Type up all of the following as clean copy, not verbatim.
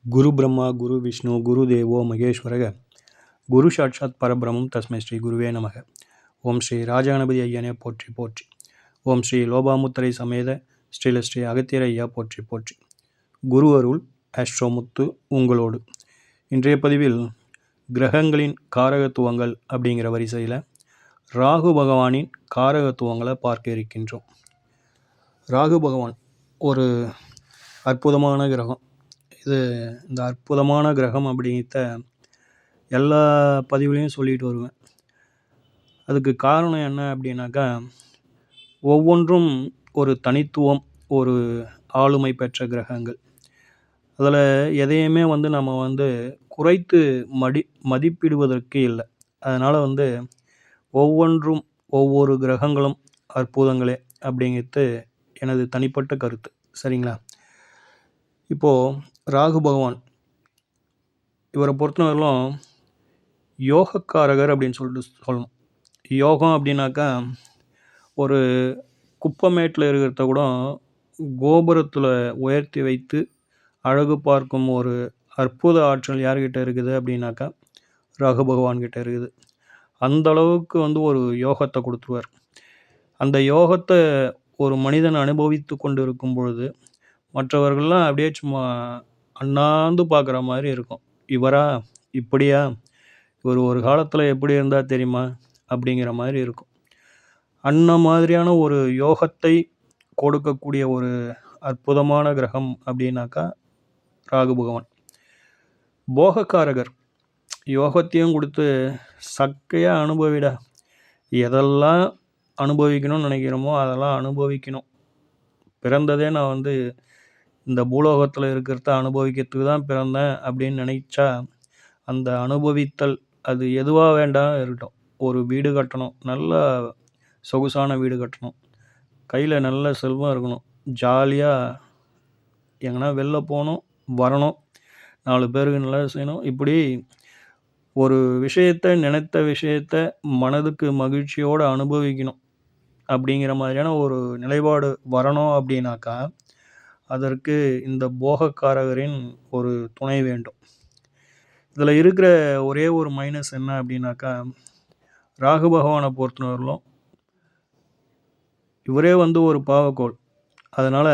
குரு பிரம்மா குரு விஷ்ணு குரு தேவோ மகேஸ்வரக குரு சாட்சாத் பரபிரமம் தஸ்மை ஸ்ரீ குருவே நமக. ஓம் ஸ்ரீ ராஜகணபதி ஐயனே போற்றி போற்றி. ஓம் ஸ்ரீ லோபாமுத்திரை சமேத ஸ்ரீ அகத்தியர் ஐயா போற்றி போற்றி. குரு அருள் ஆஸ்ட்ரோமுத்து உங்களோடு. இன்றைய பதிவில் கிரகங்களின் காரகத்துவங்கள் அப்படிங்கிற வரிசையில் ராகு பகவானின் காரகத்துவங்களை பார்க்க இருக்கின்றோம். ராகு பகவான் ஒரு அற்புதமான கிரகம். இந்த அற்புதமான கிரகம் அப்படிங்கிற எல்லா பதிவுலையும் சொல்லிட்டு வருவேன். அதுக்கு காரணம் என்ன அப்படின்னாக்கா, ஒவ்வொன்றும் ஒரு தனித்துவம், ஒரு ஆளுமை பெற்ற கிரகங்கள். அதில் எதையுமே நம்ம குறைத்து மதிப்பிடுவதற்கு இல்லை. அதனால் ஒவ்வொன்றும் ஒவ்வொரு கிரகங்களும் அற்புதங்களே அப்படிங்கிறது எனது தனிப்பட்ட கருத்து. சரிங்களா? இப்போது ராகு பகவான் இவரை பொறுத்தவரையிலும் யோகக்காரகர் அப்படின்னு சொல்லிட்டு சொல்லணும். யோகம் அப்படின்னாக்கா, ஒரு குப்பமேட்டில் இருக்கிறத கூட கோபுரத்தில் உயர்த்தி வைத்து அழகு பார்க்கும் ஒரு அற்புத ஆற்றல் யார்கிட்ட இருக்குது அப்படின்னாக்கா, ராகு பகவான்கிட்ட இருக்குது. அந்த அளவுக்கு ஒரு யோகத்தை கொடுத்துருவார். அந்த யோகத்தை ஒரு மனிதன் அனுபவித்து கொண்டு இருக்கும் பொழுது மற்றவர்கள்லாம் அப்படியே சும்மா அண்ணாந்து பார்க்குற மாதிரி இருக்கும். இவரா, இப்படியா, இவர் ஒரு காலத்தில் எப்படி இருந்தால் தெரியுமா அப்படிங்கிற மாதிரி இருக்கும். அந்த மாதிரியான ஒரு யோகத்தை கொடுக்கக்கூடிய ஒரு அற்புதமான கிரகம் அப்படின்னாக்கா ராகு பகவான். போகக்காரகர். யோகத்தையும் கொடுத்து சக்கையாக அனுபவிடா, எதெல்லாம் அனுபவிக்கணும்னு நினைக்கிறோமோ அதெல்லாம் அனுபவிக்கணும். பிறந்ததே நான் இந்த பூலோகத்தில் இருக்கிறத அனுபவிக்கிறதுக்கு தான் பிறந்தேன் அப்படின்னு நினைச்சா, அந்த அனுபவித்தல் அது எதுவாக வேண்டாம் இருக்கட்டும். ஒரு வீடு கட்டணும், நல்ல சொகுசான வீடு கட்டணும், கையில் நல்ல செல்வம் இருக்கணும், ஜாலியாக எங்கன்னா வெளில போகணும், வரணும், 4 பேருக்கு நல்லா செய்யணும். இப்படி ஒரு விஷயத்தை, நினைத்த விஷயத்தை மனதுக்கு மகிழ்ச்சியோடு அனுபவிக்கணும் அப்படிங்கிற மாதிரியான ஒரு நிலைப்பாடு வரணும் அப்படின்னாக்கா, அதற்கு இந்த போகக்காரகரின் ஒரு துணை வேண்டும். இதில் இருக்கிற ஒரே ஒரு மைனஸ் என்ன அப்படின்னாக்கா, ராகு பகவானை பொறுத்தவரையிலும் இவரே ஒரு பாவக்கோள். அதனால்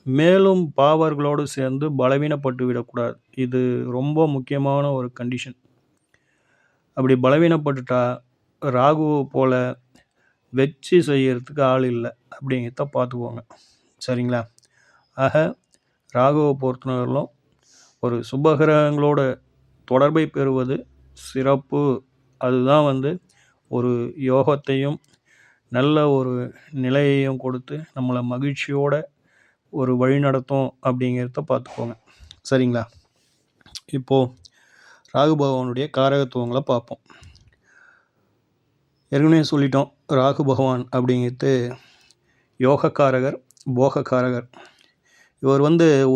மேலும் பாவர்களோடு சேர்ந்து பலவீனப்பட்டு விடக்கூடாது. இது ரொம்ப முக்கியமான ஒரு கண்டிஷன். அப்படி பலவீனப்பட்டுட்டா ராகுவை போல் வச்சு செய்யறதுக்கு ஆள் இல்லை அப்படிங்கிறத பார்த்துக்கோங்க. சரிங்களா? ஆக ராகுவை பொறுத்தவரையிலும் ஒரு சுபகிரகங்களோட தொடர்பை பெறுவது சிறப்பு. அதுதான் ஒரு யோகத்தையும் நல்ல ஒரு நிலையையும் கொடுத்து நம்மளை மகிழ்ச்சியோட ஒரு வழி நடத்தும் அப்படிங்கிறத பார்த்துக்கோங்க. சரிங்களா? இப்போது ராகு பகவானுடைய காரகத்துவங்களை பார்ப்போம். ஏற்கனவே சொல்லிட்டோம், ராகு பகவான் அப்படிங்கிறது யோகக்காரகர், போகக்காரகர். இவர்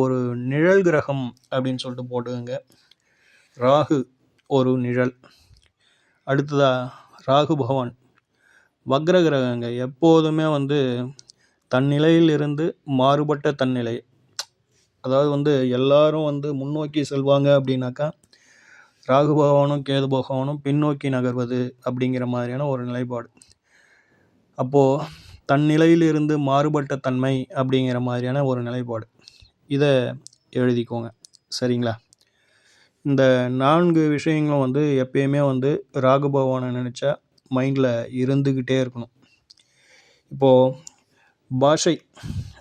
ஒரு நிழல் கிரகம் அப்படின்னு சொல்லிட்டு போட்டுக்கோங்க. ராகு ஒரு நிழல். அடுத்ததாக ராகு பகவான் வக்ர கிரகங்க. எப்போதுமே தன்னிலையில் இருந்து மாறுபட்ட தன்னிலை. அதாவது எல்லாரும் முன்னோக்கி செல்வாங்க அப்படின்னாக்கா, ராகு பகவானும் கேது பகவானும் பின்னோக்கி நகர்வது அப்படிங்கிற மாதிரியான ஒரு நிலைப்பாடு. அப்போது தன்னிலையில் இருந்து மாறுபட்ட தன்மை அப்படிங்கிற மாதிரியான ஒரு நிலைப்பாடு. இதை எழுதிக்கோங்க. சரிங்களா? இந்த 4 விஷயங்களும் எப்பயுமே ராகு பகவானை நினச்சா மைண்டில் இருந்துக்கிட்டே இருக்கணும். இப்போது பாஷை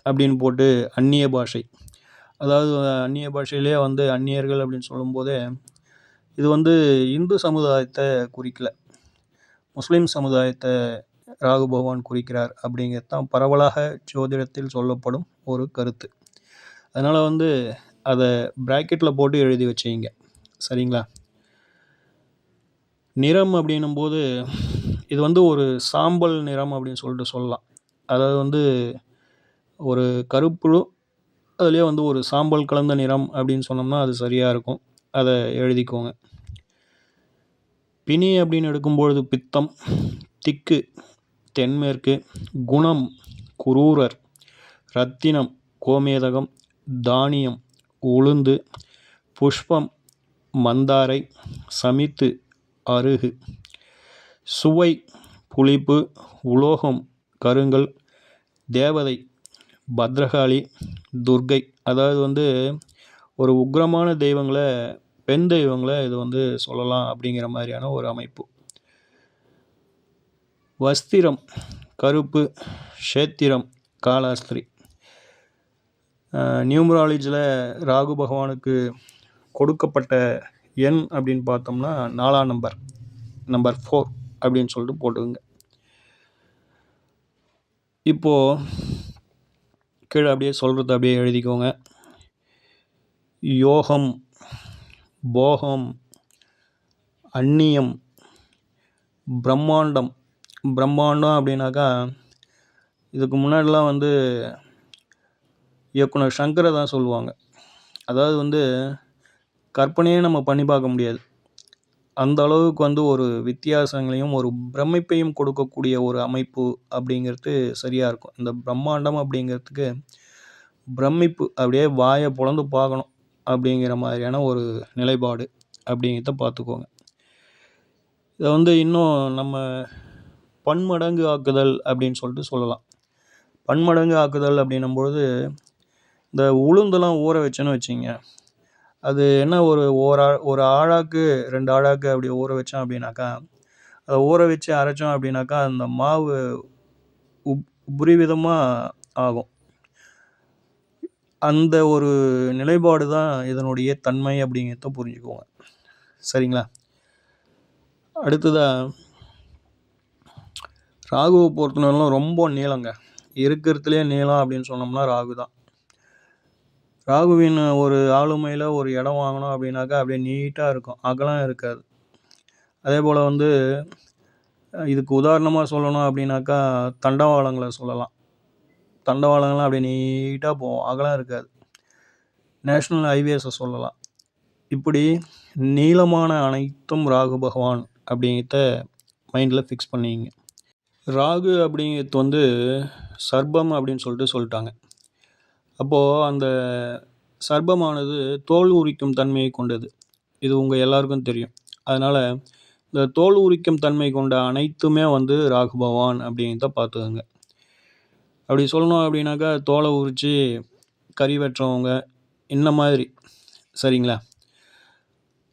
அப்படின்னு போட்டு அந்நிய பாஷை, அதாவது அந்நிய பாஷையிலே அந்நியர்கள் அப்படின்னு சொல்லும்போதே இது இந்து சமுதாயத்தை குறிக்கல, முஸ்லீம் சமுதாயத்தை ராகு பகவான் குறிக்கிறார் அப்படிங்கிறது தான் பரவலாக ஜோதிடத்தில் சொல்லப்படும் ஒரு கருத்து. அதனால் அதை ப்ராக்கெட்டில் போட்டு எழுதி வச்சிங்க. சரிங்களா? நிறம் அப்படின்னும் போது இது ஒரு சாம்பல் நிறம் அப்படின்னு சொல்லிட்டு சொல்லலாம். அதாவது ஒரு கருப்பு, அதுலேயே ஒரு சாம்பல் கலந்த நிறம் அப்படின்னு சொன்னோம்னா அது சரியாக இருக்கும். அதை எழுதிக்கோங்க. பிணி அப்படின்னு எடுக்கும்பொழுது பித்தம், திக்கு தென்மேற்கு, குணம் குரூரர், ரத்தினம் கோமேதகம், தானியம் உளுந்து, புஷ்பம் மந்தாரை, சமித்து அருகு, சுவை புளிப்பு, உலோகம் கருங்கல், தேவதை பத்ரகாளி, துர்க்கை. அதாவது வந்து ஒரு உக்கிரமான தெய்வங்களை, பெண் தெய்வங்களை இது வந்து சொல்லலாம் அப்படிங்கிற மாதிரியான ஒரு அமைப்பு. வஸ்திரம் கருப்பு, க்ஷேத்திரம் காலாஸ்திரி. நியூமராலஜியில் ராகு பகவானுக்கு கொடுக்கப்பட்ட எண் அப்படின்னு பார்த்தோம்னா 4ஆம் நம்பர் 4 அப்படின்னு சொல்லிட்டு போட்டுக்குங்க. இப்போது கீழே அப்படியே சொல்கிறது அப்படியே எழுதிக்கோங்க. யோகம், போகம், அந்நியம், பிரம்மாண்டம். பிரம்மாண்டம் அப்படின்னாக்கா இதுக்கு முன்னாடிலாம் வந்து இயக்குனர் சங்கரை தான் சொல்லுவாங்க. அதாவது வந்து கற்பனையே நம்ம பண்ணி பார்க்க முடியாது. அந்த அளவுக்கு வந்து ஒரு வித்தியாசங்களையும் ஒரு பிரமிப்பையும் கொடுக்கக்கூடிய ஒரு அமைப்பு அப்படிங்கிறது சரியாக இருக்கும். இந்த பிரம்மாண்டம் அப்படிங்கிறதுக்கு பிரமிப்பு, அப்படியே வாயை பொளந்து பார்க்கணும் அப்படிங்கிற மாதிரியான ஒரு நிலைப்பாடு அப்படிங்கிறத பார்த்துக்கோங்க. இதை வந்து இன்னும் நம்ம பன்மடங்கு ஆக்குதல் அப்படின்னு சொல்லிட்டு சொல்லலாம். பன்மடங்கு ஆக்குதல் அப்படின்னும்பொழுது இந்த உளுந்தெல்லாம் ஊற வச்சேன்னு வச்சிங்க, அது என்ன ஒரு ஆழாக்கு 2 ஆழாக்கு அப்படி ஊற வச்சோம் அப்படின்னாக்கா, அதை ஊற வச்சு அரைச்சோம் அப்படின்னாக்கா அந்த மாவு உபரிவிதமாக ஆகும். அந்த ஒரு நிலைப்பாடு தான் இதனுடைய தன்மை அப்படிங்கிறத புரிஞ்சுக்கோங்க. சரிங்களா? அடுத்ததாக ராகுவை பொறுத்தவரையிலும் ரொம்ப நீளங்க. இருக்கிறதுலே நீளம் அப்படின்னு சொன்னோம்னா ராகு தான். ராகுவின் ஒரு ஆளுமையில் ஒரு இடம் வாங்கணும் அப்படின்னாக்கா அப்படியே நீட்டாக இருக்கும், அகலம் இருக்காது. அதே போல் வந்து இதுக்கு உதாரணமாக சொல்லணும் அப்படின்னாக்கா தண்டவாளங்களை சொல்லலாம். தண்டவாளங்கள்லாம் அப்படியே நீட்டாக போகும், அகலம் இருக்காது. நேஷ்னல் ஹைவேஸை சொல்லலாம். இப்படி நீளமான அனைத்தும் ராகு பகவான் அப்படிங்கிறத மைண்டில் ஃபிக்ஸ் பண்ணிங்க. ராகு அப்படிங்கிறது வந்து சர்ப்பம் அப்படின்னு சொல்லிட்டாங்க. அப்போது அந்த சர்ப்பமானது தோல் உரிக்கும் தன்மையை கொண்டது. இது உங்கள் எல்லாருக்கும் தெரியும். அதனால் இந்த தோல் உரிக்கும் தன்மை கொண்ட அனைத்துமே வந்து ராகு பகவான் அப்படிங்கிறத பார்த்துக்கோங்க. அப்படி சொல்லணும் அப்படின்னாக்கா தோலை உரித்து கறி வெட்டுறவங்க இந்த மாதிரி, சரிங்களா?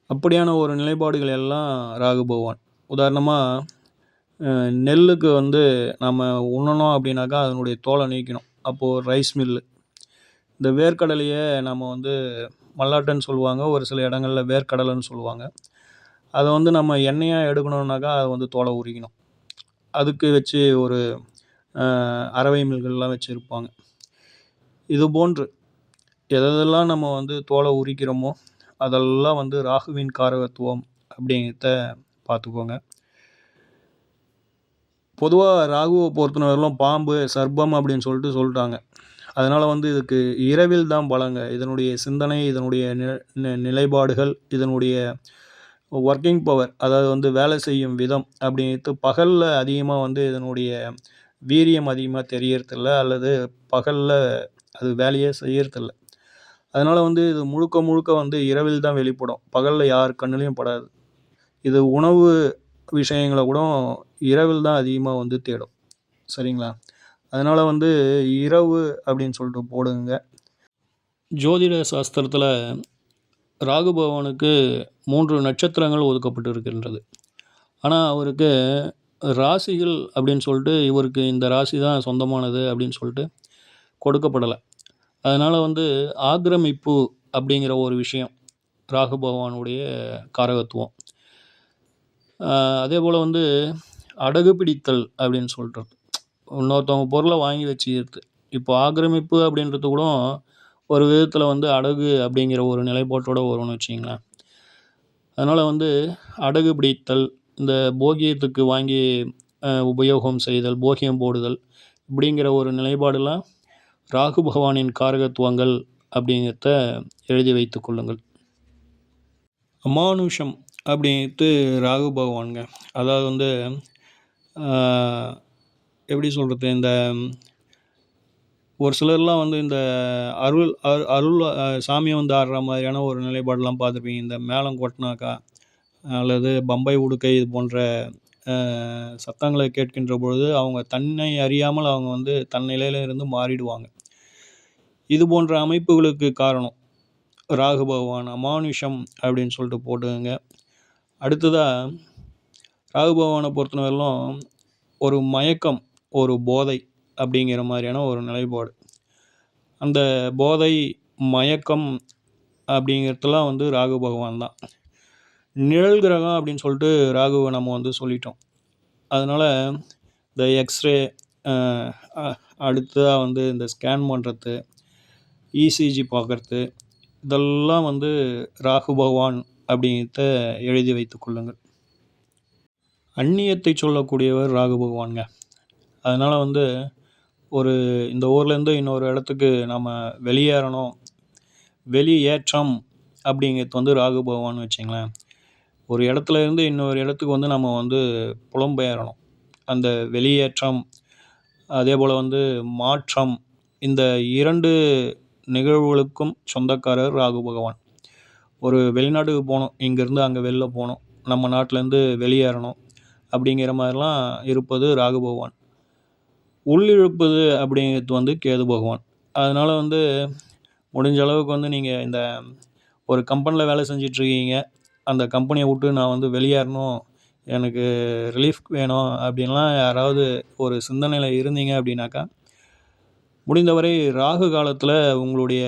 அப்படியான ஒரு நிலைப்பாடுகள் எல்லாம் ராகு பகவான். உதாரணமாக நெல்லுக்கு வந்து நம்ம உண்ணணும் அப்படின்னாக்கா அதனுடைய தோலை நீக்கணும். அப்போது ரைஸ் மில்லு. இந்த வேர்க்கடலையை நம்ம வந்து மல்லாட்டன்னு சொல்லுவாங்க, ஒரு சில இடங்களில் வேர்க்கடலைன்னு சொல்லுவாங்க. அதை வந்து நம்ம எண்ணெயாக எடுக்கணுன்னாக்கா அதை வந்து தோலை உரிக்கணும். அதுக்கு வச்சு ஒரு அரவை மில்கள்லாம் வச்சுருப்பாங்க. இது போன்று எதெல்லாம் நம்ம வந்து தோலை உரிக்கிறோமோ அதெல்லாம் வந்து ராகுவின் காரகத்துவம் அப்படிங்கிறத பார்த்துக்கோங்க. பொதுவாக ராகுவை பொறுத்தவரையிலும் பாம்பு, சர்ப்பம் அப்படின்னு சொல்லிட்டாங்க. அதனால் வந்து இதுக்கு இரவில் தான் பலங்க. இதனுடைய சிந்தனை, இதனுடைய நிலைப்பாடுகள், இதனுடைய ஒர்க்கிங் பவர், அதாவது வந்து வேலை செய்யும் விதம் அப்படிங்கிறது பகலில் அதிகமாக வந்து இதனுடைய வீரியம் அதிகமாக தெரியறதில்ல, அல்லது பகலில் அது வேலையே செய்யறதில்ல. அதனால் வந்து இது முழுக்க வந்து இரவில் தான் வெளிப்படும், பகலில் யார் கண்ணுலையும் படாது. இது உணவு விஷயங்களை கூட இரவில் தான் அதிகமாக வந்து தேடும், சரிங்களா? அதனால் வந்து இரவு அப்படின்னு சொல்லிட்டு போடுங்க. ஜோதிட சாஸ்திரத்தில் ராகு பகவானுக்கு 3 நட்சத்திரங்கள் ஒதுக்கப்பட்டு இருக்கின்றது. ஆனால் அவருக்கு ராசிகள் அப்படின்னு சொல்லிட்டு இவருக்கு இந்த ராசி தான் சொந்தமானது அப்படின்னு சொல்லிட்டு கொடுக்கப்படலை. அதனால் வந்து ஆக்கிரமிப்பு அப்படிங்கிற ஒரு விஷயம் ராகு பகவானுடைய காரகத்துவம். அதே போல் வந்து அடகு பிடித்தல் அப்படின்னு சொல்கிறது, இன்னொருத்தவங்க பொருளை வாங்கி வச்சுக்கிறது. இப்போ ஆக்கிரமிப்பு அப்படின்றது கூட ஒரு விதத்தில் வந்து அடகு அப்படிங்கிற ஒரு நிலைப்பாட்டோடு வரும்னு வச்சிங்களேன். அதனால் வந்து அடகு பிடித்தல், இந்த போகியத்துக்கு வாங்கி உபயோகம் செய்தல், போகியம் போடுதல் இப்படிங்கிற ஒரு நிலைப்பாடெல்லாம் ராகு பகவானின் காரகத்துவங்கள் அப்படிங்கிறத எழுதி வைத்து கொள்ளுங்கள். அமானுஷம் அப்படிங்கிறது ராகு பகவானுங்க. அதாவது வந்து எப்படி சொல்கிறது, இந்த ஒரு சிலர்லாம் வந்து இந்த அருள் அருள் சாமியை வந்து ஆடுற மாதிரியான ஒரு நிலைப்பாடெலாம் பார்த்துருப்பீங்க. இந்த மேளம் கொட்டினாக்கா அல்லது பம்பை உடுக்கை இது போன்ற சத்தங்களை கேட்கின்ற பொழுது அவங்க தன்னை அறியாமல் அவங்க வந்து தன் நிலையில இருந்து மாறிடுவாங்க. இது போன்ற அமைப்புகளுக்கு காரணம் ராகு பகவான், அமானுஷம் அப்படின்னு சொல்லிட்டு போட்டுக்கோங்க. அடுத்ததாக ராகு பகவானை பொறுத்தவரையிலும் ஒரு மயக்கம், ஒரு போதை அப்படிங்கிற மாதிரியான ஒரு நிலைப்பாடு. அந்த போதை, மயக்கம் அப்படிங்கிறதுலாம் வந்து ராகு பகவான் தான். நிழல் கிரகம் அப்படின்னு சொல்லிட்டு ராகுவை நம்ம வந்து சொல்லிட்டோம். அதனால் இந்த எக்ஸ்ரே, அடுத்ததாக வந்து இந்த ஸ்கேன் பண்ணுறது, இசிஜி பார்க்குறது, இதெல்லாம் வந்து ராகு பகவான் அப்படிங்கிறத எழுதி வைத்து கொள்ளுங்கள். அந்நியத்தை சொல்லக்கூடியவர் ராகு பகவானுங்க. அதனால் வந்து இந்த ஊர்லேருந்து இன்னொரு இடத்துக்கு நம்ம வெளியேறணும், வெளியேற்றம் அப்படிங்கிறது வந்து ராகு பகவான்னு வச்சுங்களேன். ஒரு இடத்துல இருந்து இன்னொரு இடத்துக்கு வந்து நம்ம வந்து புலம்பெயரணும். அந்த வெளியேற்றம், அதே போல் வந்து மாற்றம், இந்த 2 நிகழ்வுகளுக்கும் சொந்தக்காரர் ராகு பகவான். ஒரு வெளிநாட்டுக்கு போகணும், இங்கேருந்து அங்கே வெளில போகணும், நம்ம நாட்டிலேருந்து வெளியேறணும் அப்படிங்கிற மாதிரிலாம் இருப்பது ராகு பகவான். உள்ளிழுப்பது அப்படிங்கிறது வந்து கேது பகவான். அதனால் வந்து முடிஞ்ச அளவுக்கு வந்து நீங்கள் இந்த ஒரு கம்பெனியில் வேலை செஞ்சிட்ருக்கீங்க, அந்த கம்பெனியை விட்டு நான் வந்து வெளியேறணும், எனக்கு ரிலீஃப் வேணும் அப்படின்லாம் யாராவது ஒரு சிந்தனையில் இருந்தீங்க அப்படின்னாக்கா, முடிந்தவரை ராகு காலத்தில் உங்களுடைய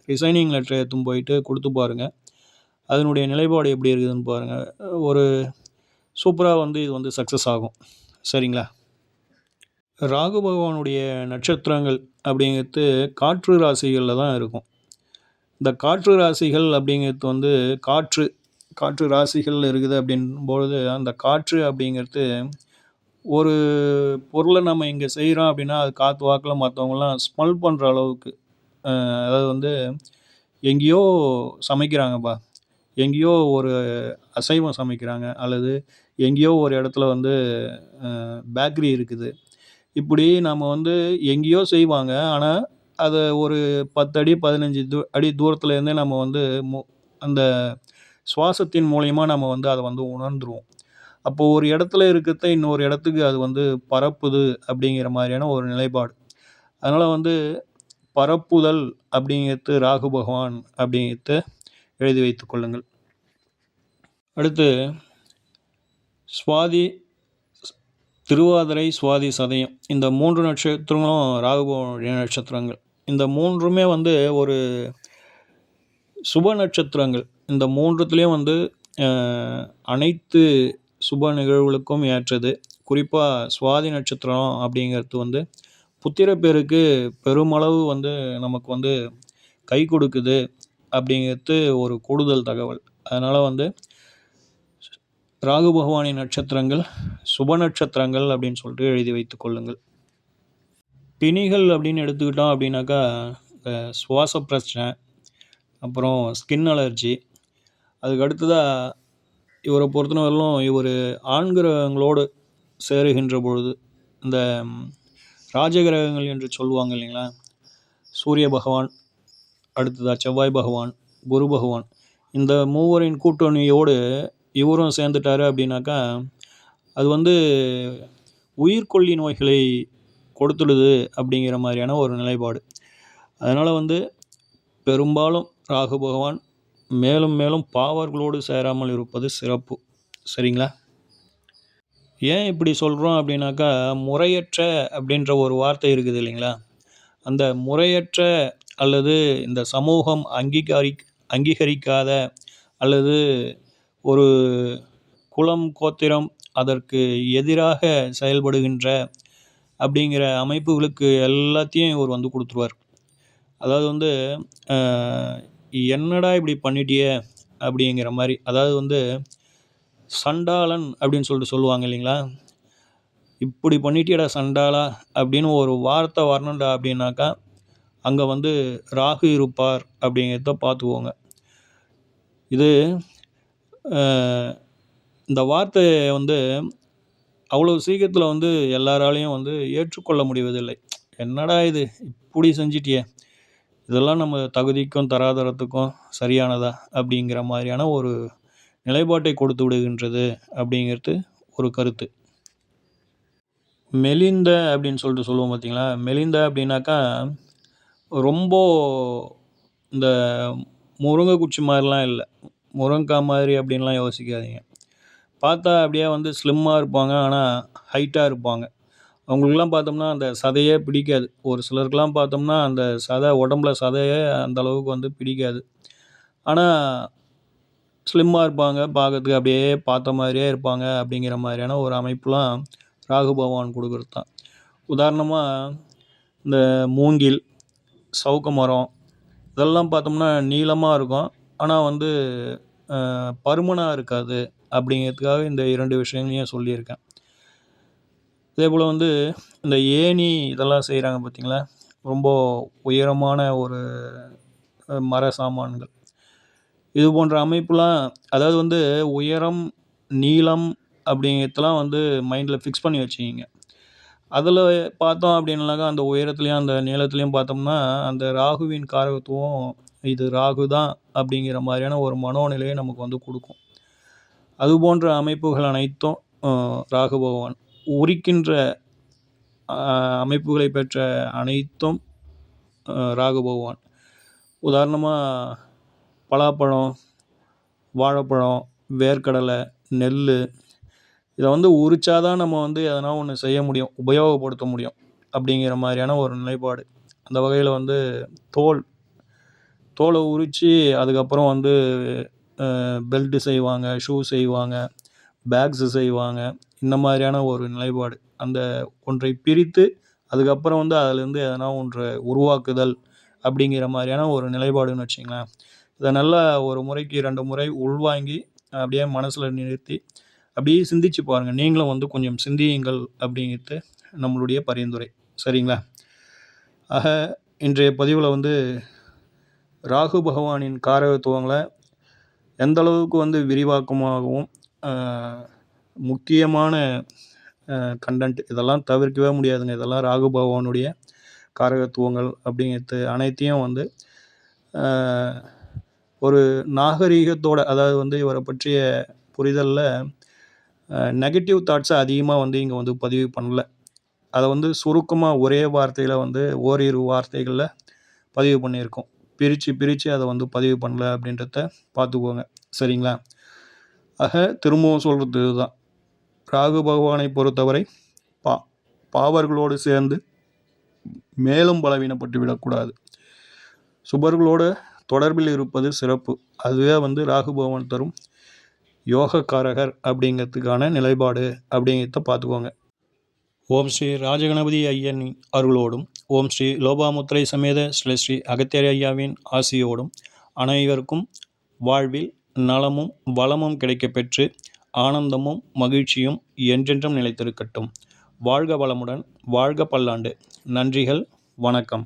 ரிசைனிங் லெட்டரை எடுத்துன்னு போயிட்டு கொடுத்து பாருங்கள். அதனுடைய நிலைப்பாடு எப்படி இருக்குதுன்னு பாருங்கள். ஒரு சூப்பராக வந்து இது வந்து சக்ஸஸ் ஆகும். சரிங்களா? ராகு பகவானுடைய நட்சத்திரங்கள் அப்படிங்கிறது காற்று ராசிகளில் தான் இருக்கும். இந்த காற்று ராசிகள் அப்படிங்கிறது வந்து காற்று ராசிகள் இருக்குது அப்படின்பொழுது, அந்த காற்று அப்படிங்கிறது ஒரு பொருளை நம்ம இங்கே செய்கிறோம் அப்படின்னா அது காற்று வாக்கில் மற்றவங்களாம் ஸ்மெல் பண்ணுற அளவுக்கு, அதாவது வந்து எங்கேயோ சமைக்கிறாங்கப்பா, எங்கேயோ ஒரு அசைவம் சமைக்கிறாங்க, அல்லது எங்கேயோ ஒரு இடத்துல வந்து பேக்கரி இருக்குது, இப்படி நம்ம வந்து எங்கேயோ செய்வாங்க. ஆனால் அதை ஒரு 10 அடி 15 அடி தூரத்துலேருந்தே நம்ம வந்து அந்த சுவாசத்தின் மூலயமா நம்ம வந்து அதை வந்து உணர்ந்துருவோம். அப்போது ஒரு இடத்துல இருக்கிறத இன்னொரு இடத்துக்கு அது வந்து பரப்புது அப்படிங்கிற மாதிரியான ஒரு நிலைப்பாடு. அதனால் வந்து பரப்புதல் அப்படிங்கிறது ராகு பகவான் அப்படிங்கிறத எழுதி வைத்து கொள்ளுங்கள். அடுத்து சுவாதி, திருவாதிரை, சுவாதி, சதயம், இந்த 3 நட்சத்திரங்களும் ராகு பகவானுடைய நட்சத்திரங்கள். இந்த 3மே வந்து ஒரு சுப நட்சத்திரங்கள். இந்த 3த்துலேயும் வந்து அனைத்து சுப நிகழ்வுகளுக்கும் ஏற்றது. குறிப்பாக சுவாதி நட்சத்திரம் அப்படிங்கிறது வந்து புத்திரப்பேருக்கு பெருமளவு வந்து நமக்கு வந்து கை கொடுக்குது அப்படிங்கிறது ஒரு கூடுதல் தகவல். அதனால் வந்து ராகு பகவானின் நட்சத்திரங்கள் சுப நட்சத்திரங்கள் அப்படின்னு சொல்லிட்டு எழுதி வைத்து கொள்ளுங்கள். பிணிகள் அப்படின்னு எடுத்துக்கிட்டோம் அப்படின்னாக்கா, சுவாச பிரச்சனை, அப்புறம் ஸ்கின் அலர்ஜி, அதுக்கு அடுத்ததாக இவரை பொறுத்தவரையிலும் இவர் ஆண் கிரகங்களோடு சேருகின்ற பொழுது, இந்த ராஜகிரகங்கள் என்று சொல்லுவாங்க இல்லைங்களா, சூரிய பகவான், அடுத்ததாக செவ்வாய் பகவான், குரு பகவான், இந்த மூவரின் கூட்டணியோடு இவரும் சேர்ந்துட்டாரு அப்படின்னாக்கா, அது வந்து உயிர்கொல்லி நோய்களை கொடுத்துடுது அப்படிங்கிற மாதிரியான ஒரு நிலைப்பாடு. அதனால் வந்து பெரும்பாலும் ராகு பகவான் மேலும் மேலும் பாவர்களோடு சேராமல் இருப்பது சிறப்பு. சரிங்களா? ஏன் இப்படி சொல்கிறோம் அப்படின்னாக்கா, முறையற்ற அப்படின்ற ஒரு வார்த்தை இருக்குது இல்லைங்களா, அந்த முறையற்ற அல்லது இந்த சமூகம் அங்கீகரிக்காத அல்லது ஒரு குலம், கோத்திரம் அதற்கு எதிராக செயல்படுகின்ற அப்படிங்கிற அமைப்புகளுக்கு எல்லாத்தையும் இவர் வந்து கொடுத்துருவார். அதாவது வந்து என்னடா இப்படி பண்ணிட்டியே அப்படிங்கிற மாதிரி, அதாவது வந்து சண்டாளன் அப்படின்னு சொல்லிட்டு சொல்லுவாங்க இல்லைங்களா, இப்படி பண்ணிட்டியடா சண்டாளா அப்படின்னு ஒரு வார்த்தை வரணும்டா அப்படின்னாக்கா, அங்கே வந்து ராகு இருப்பார் அப்படிங்கிறத பார்த்துக்கோங்க. இது இந்த வார்த்தையை வந்து அவ்வளோ சீக்கிரத்தில் வந்து எல்லாராலையும் வந்து ஏற்றுக்கொள்ள முடிவதில்லை. என்னடா இது இப்படி செஞ்சிட்டியே, இதெல்லாம் நம்ம தகுதிக்கும் தராதரத்துக்கும் சரியானதா அப்படிங்கிற மாதிரியான ஒரு நிலைப்பாட்டை கொடுத்து விடுகின்றது அப்படிங்கிறது ஒரு கருத்து. மெலிந்த அப்படின்னு சொல்லிட்டு சொல்லுவோம் பார்த்தீங்களா? மெலிந்த அப்படின்னாக்கா, ரொம்ப இந்த முருங்கை குச்சி மாதிரிலாம் இல்ல. முருங்கக்காய் மாதிரி அப்படின்லாம் யோசிக்காதீங்க. பார்த்தா அப்படியே வந்து ஸ்லிம்மா இருப்பாங்க. ஆனா ஹைட்டா இருப்பாங்க. அவங்களுக்கெல்லாம் பார்த்தோம்னா அந்த சதையே பிடிக்காது. ஒரு சிலருக்குலாம் பார்த்தோம்னா அந்த உடம்புல சதையே அந்த அளவுக்கு வந்து பிடிக்காது. ஆனா ஸ்லிம்மா இருப்பாங்க. பார்க்கறதுக்கு அப்படியே பார்த்த மாதிரியே இருப்பாங்க அப்படிங்கிற மாதிரியான ஒரு அமைப்புலாம் ராகு பகவான் குடுக்குறது தான். உதாரணமா இந்த மூங்கில், சவுக்கு மரம் இதெல்லாம் பார்த்தோம்னா நீளமா இருக்கும். ஆனா வந்து பருமனா இருக்காது அப்படிங்கிறதுக்காக இந்த 2 விஷயங்களையும் சொல்லியிருக்கேன். அதேபோல வந்து இந்த ஏணி இதெல்லாம் செய்றாங்க பார்த்தீங்களா? ரொம்ப உயரமான ஒரு மர சாமான்கள். இது போன்ற அமைப்புலாம் அதாவது வந்து உயரம், நீளம் அப்படிங்கிறதெல்லாம் வந்து மைண்ட்ல ஃபிக்ஸ் பண்ணி வச்சுக்கிங்க. அதில பார்த்தோம் அப்படின்னாக்கா, அந்த உயரத்திலயும், அந்த நீளத்திலயும் பார்த்தோம்னா, அந்த ராகுவின் காரகத்துவம் இது ராகு தான் அப்படிங்கிற மாரியான ஒரு மனோநிலையை நமக்கு வந்து குடுக்கும். அதுபோன்ற அமைப்புகள் அனைத்தும் அ ராகு பகவான். உரிக்கின்ற அ அமைப்புகளை பெற்ற அனைத்தும் ராகு பகவான். உதாரணமா பலாப்பழம், வாழைப்பழம், வேர்க்கடலை, நெல்லு இத வந்து உரிச்சா தான் நம்ம வந்து எதனா ஒண்ணு செய்ய முடியும். உபயோகப்படுத்த முடியும். அப்படிங்கிற மாரியான ஒரு நிலைப்பாடு. அந்த வகையில வந்து தோல் தோல உரிச்சு அதுக்கப்புறம் வந்து பெல்ட் செய்வாங்க, ஷூ செய்வாங்க, பேக்ஸ் செய்வாங்க. இந்த மாதிரியான ஒரு நிலைப்பாடு. அந்த ஒன்றை பிரித்து அதுக்கப்புறம் வந்து அதிலேருந்து எதனா ஒன்றை உருவாக்குதல் அப்படிங்கிற மாரியான ஒரு நிலைப்பாடுன்னு வச்சுக்கங்களேன். இத நல்லா ஒரு முறைக்கு 2 முறை உள்வாங்கி அப்படியே மனசுல நிறுத்தி அப்படியே சிந்திச்சு பாருங்க. நீங்களும் வந்து கொஞ்சம் சிந்தியுங்கள் அப்படிங்கிறது நம்மளுடைய பரிந்துரை. சரிங்களா? ஆக இன்றைய பதிவுல வந்து ராகு பகவானின் காரகத்துவங்கள எந்த அளவுக்கு வந்து விரிவாக்கமாகவும், அ முக்கியமான கன்டென்ட் இதெல்லாம் தவிர்க்கவே முடியாதுங்க. இதெல்லாம் ராகு பகவானுடைய காரகத்துவங்கள் அப்படிங்கிறது அனைத்தையும் வந்து அ ஒரு நாகரீகத்தோட அதாவது வந்து இவர பற்றிய புரிதல்ல நெகட்டிவ் தாட்ஸ அதிகமா வந்து இங்க வந்து பதிவு பண்ணல. அத வந்து சுருக்கமா ஒரே வார்த்தையில வந்து ஓரிரு வார்த்தைகள்ல பதிவு பண்ணியிருக்கோம். பிரிச்சு, பிரிச்சு அத வந்து பதிவு பண்ணல அப்படின்றத பார்த்துக்கோங்க. சரிங்களா? ஆக திரும்பவும் சொல்றது இதுதான். ராகு பகவானை பொறுத்தவரை பா பாவர்களோடு சேர்ந்து மேலும் பலவீனப்பட்டு விடக்கூடாது. சுபர்களோட தொடர்பில் இருப்பது சிறப்பு. அதுவே வந்து ராகு பகவான் தரும் யோகக்காரகர் அப்படிங்கிறதுக்கான நிலைப்பாடு அப்படிங்கிறத பார்த்துக்கோங்க. ஓம் ஸ்ரீ ராஜகணபதி ஐயன் அருளோடும், ஓம் ஸ்ரீ லோபாமுத்திரை சமேத ஸ்ரீ அகத்தியர் ஐயாவின் ஆசியோடும் அனைவருக்கும் வாழ்வில் நலமும் வளமும் கிடைக்கப் பெற்று ஆனந்தமும் மகிழ்ச்சியும் என்றென்றும் நிலைத்திருக்கட்டும். வாழ்க வளமுடன், வாழ்க பல்லாண்டு. நன்றிகள், வணக்கம்.